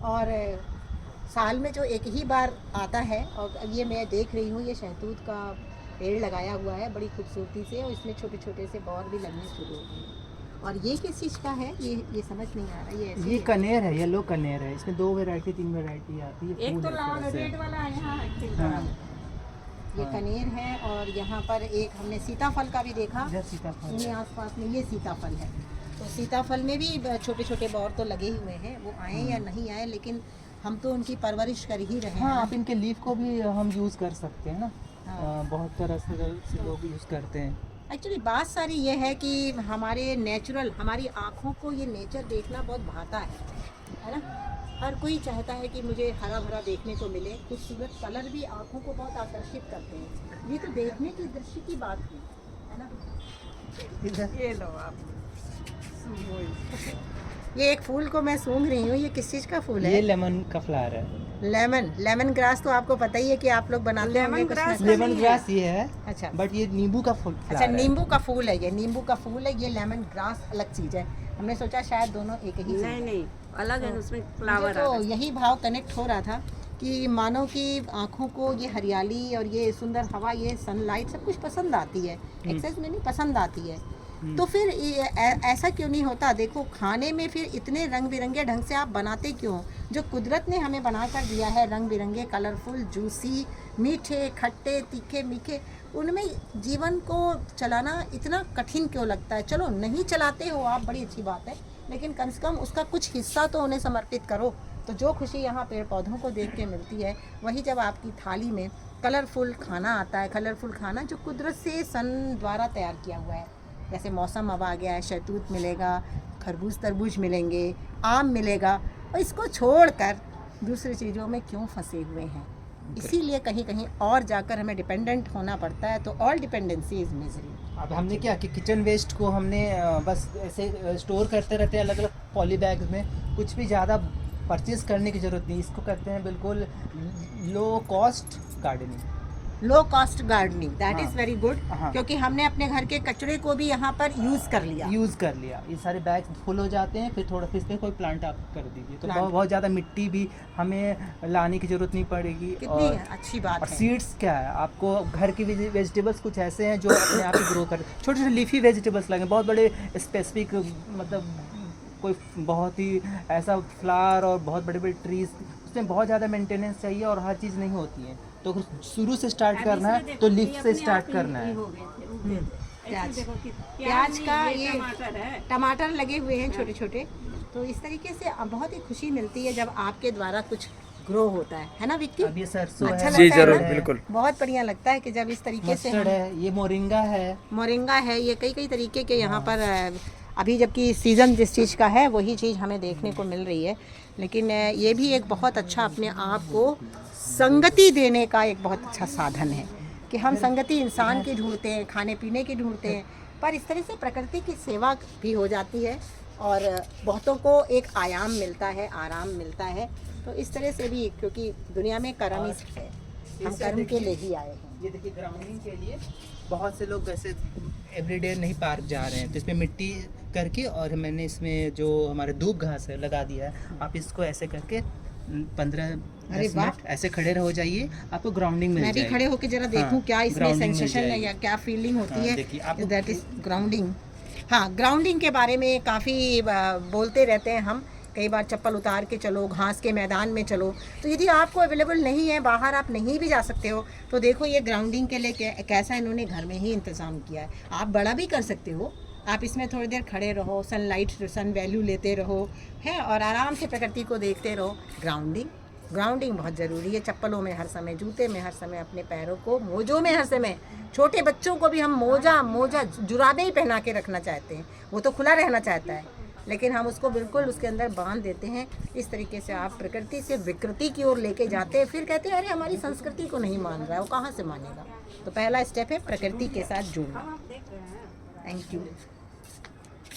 और साल में जो एक ही बार आता है। और अब ये मैं देख रही हूँ, ये शहतूत का पेड़ लगाया हुआ है बड़ी खूबसूरती से, और इसमें छोटे छोटे से बौर भी लगने शुरू हो गए। और ये किस चीज़ का है, ये समझ नहीं आ रहा। ये ऐसे ये ही कनेर है, येलो कनेर है। इसमें 2 वैरायटी 3 वैरायटी आती है। एक फूल तो है लाल थोड़ा सा। रेड वाला है यहाँ हाँ, ये हाँ। कनेर है। और यहाँ पर एक हमने सीताफल का भी देखा, इधर सीताफल यहीं है। आसपास में ये सीताफल है। तो सीताफल में भी छोटे छोटे बौर तो लगे हुए हैं, वो आए या नहीं आए, लेकिन हम तो उनकी परवरिश कर ही रहे हाँ, हैं। आप इनके लीफ को भी हम यूज़ कर सकते हैं ना। हाँ। बहुत तरह से लोग यूज़ करते हैं। एक्चुअली बात सारी ये है कि हमारे नेचुरल, हमारी आँखों को ये नेचर देखना बहुत भाता है ना। हर कोई चाहता है कि मुझे हरा भरा देखने को मिले, खूबसूरत कलर भी आँखों को बहुत आकर्षित करते हैं। ये तो देखने की दृष्टि की बात हुई, है ना। इधर ये लो आप, ये एक फूल को मैं सूंघ रही हूँ। ये किस चीज़ का फूल है? ये लेमन का फ्लावर है। लेमन ग्रास तो आपको पता ही है कि आप लोग बनाते होंगे कुछ ना कुछ। लेमन ग्रास ये है। अच्छा, बट ये नींबू का फूल अच्छा, फ्लावर है। नींबू का फूल है, ये नींबू का फूल है। ये लेमन ग्रास अलग चीज़ है। हमने सोचा शायद दोनों एक ही चीज़ है। नहीं अलग है, तो उसमें मुझे फ्लावर तो यही भाव कनेक्ट हो रहा था कि मानव की आँखों को ये हरियाली और ये सुंदर हवा, ये सनलाइट सब कुछ पसंद आती है। एक्सेस में नहीं, पसंद आती है। तो फिर ऐसा क्यों नहीं होता? देखो, खाने में फिर इतने रंग बिरंगे ढंग से आप बनाते क्यों? जो कुदरत ने हमें बना कर दिया है, रंग बिरंगे, कलरफुल, जूसी, मीठे, खट्टे, तीखे, मीठे, उनमें जीवन को चलाना इतना कठिन क्यों लगता है? चलो, नहीं चलाते हो आप, बड़ी अच्छी बात है, लेकिन कम से कम उसका कुछ हिस्सा तो उन्हें समर्पित करो। तो जो खुशी यहाँ पेड़ पौधों को देख के मिलती है, वही जब आपकी थाली में कलरफुल खाना आता है, कलरफुल खाना जो कुदरत से सन द्वारा तैयार किया हुआ है। जैसे मौसम अब आ गया है, शहतूत मिलेगा, खरबूज तरबूज मिलेंगे, आम मिलेगा, और इसको छोड़कर दूसरी चीज़ों में क्यों फंसे हुए हैं? इसीलिए कहीं कहीं और जाकर हमें डिपेंडेंट होना पड़ता है। तो ऑल डिपेंडेंसी इज़ मिजरी। अब हमने क्या कि किचन वेस्ट को हमने बस ऐसे स्टोर करते रहते हैं अलग अलग पॉली बैग्स में। कुछ भी ज़्यादा परचेज करने की ज़रूरत नहीं। इसको करते हैं बिल्कुल low cost gardening. Low cost gardening, that हाँ। Is very good. हाँ। क्योंकि हमने अपने घर के कचरे को भी यहाँ पर यूज़ कर लिया। ये सारे बैग्स फुल हो जाते हैं, फिर थोड़ा फिर कोई प्लांट आप कर दीजिए तो Plant। बहुत ज़्यादा मिट्टी भी हमें लाने की ज़रूरत नहीं पड़ेगी। कितनी और अच्छी बात है। सीड्स क्या है, आपको घर की वेजिटेबल्स कुछ ऐसे हैं जो अपने आप ही ग्रो कर, छोटे छोटे लीफी वेजिटेबल्स लगे, बहुत बड़े स्पेसिफिक, मतलब कोई बहुत ही ऐसा फ्लावर और बहुत बड़े बड़े ट्रीज, उसमें बहुत ज़्यादा मेंटेनेंस चाहिए और हर चीज़ नहीं होती है। तो शुरू से स्टार्ट करना है तो लीफ से स्टार्ट करना है। प्याज, प्याज प्याज का नहीं, ये टमाटर है। टमाटर लगे हुए हैं छोटे छोटे। तो इस तरीके से बहुत ही खुशी मिलती है जब आपके द्वारा कुछ ग्रो होता है ना विक्की? अब ये सरसों अच्छा है, लगता जी है जरूर, ना? बिल्कुल। बहुत बढ़िया लगता है कि जब इस तरीके से मस्टर्ड है, ये मोरिंगा है। मोरिंगा है, ये कई कई तरीके के यहाँ पर अभी जबकि सीज़न जिस चीज़ का है वही चीज़ हमें देखने को मिल रही है। लेकिन ये भी एक बहुत अच्छा अपने आप को संगति देने का एक बहुत अच्छा साधन है कि हम संगति इंसान की ढूंढते हैं, खाने पीने की ढूंढते हैं, पर इस तरह से प्रकृति की सेवा भी हो जाती है और बहुतों को एक आयाम मिलता है, आराम मिलता है। तो इस तरह से भी, क्योंकि दुनिया में कर्म ही है, हम कर्म के लिए ही आए हैं। ये देखिए, ग्राउंडिंग के लिए बहुत से लोग वैसे एवरीडे नहीं पार्क जा रहे हैं, तो इसमें मिट्टी करके और मैंने इसमें जो हमारे दूब घास है लगा दिया है। आप इसको ऐसे करके 15-10 मिनट ऐसे खड़े हो जाइए, आपको ग्राउंडिंग मिल मैं भी जाएगी। खड़े होकर जरा देखूं हाँ, क्या इसमें grounding मिल सेंसेशन है जाएगी। या क्या फीलिंग होती हाँ, है। देखिए, आपको दैट इज ग्राउंडिंग। हाँ, ग्राउंडिंग के बारे में काफ़ी बोलते रहते हैं हम। कई बार चप्पल उतार के चलो, घास के मैदान में चलो। तो यदि आपको अवेलेबल नहीं है, बाहर आप नहीं भी जा सकते हो, तो देखो ये ग्राउंडिंग के लिए कैसा इन्होंने घर में ही इंतज़ाम किया है। आप बड़ा भी कर सकते हो, आप इसमें थोड़ी देर खड़े रहो, सनलाइट, सन वैल्यू लेते रहो है और आराम से प्रकृति को देखते रहो। ग्राउंडिंग बहुत ज़रूरी है। चप्पलों में हर समय, जूते में हर समय, अपने पैरों को, मोजों में हर समय। छोटे बच्चों को भी हम मोजा जुराबे ही पहना के रखना चाहते हैं, वो तो खुला रहना चाहता है, लेकिन हम उसको बिल्कुल उसके अंदर बांध देते हैं। इस तरीके से आप प्रकृति से विकृति की ओर लेके जाते हैं, फिर कहते हैं अरे हमारी संस्कृति को नहीं मान रहा है, वो कहाँ से मानेगा? तो पहला स्टेप है प्रकृति के साथ जुड़ना। Thank you.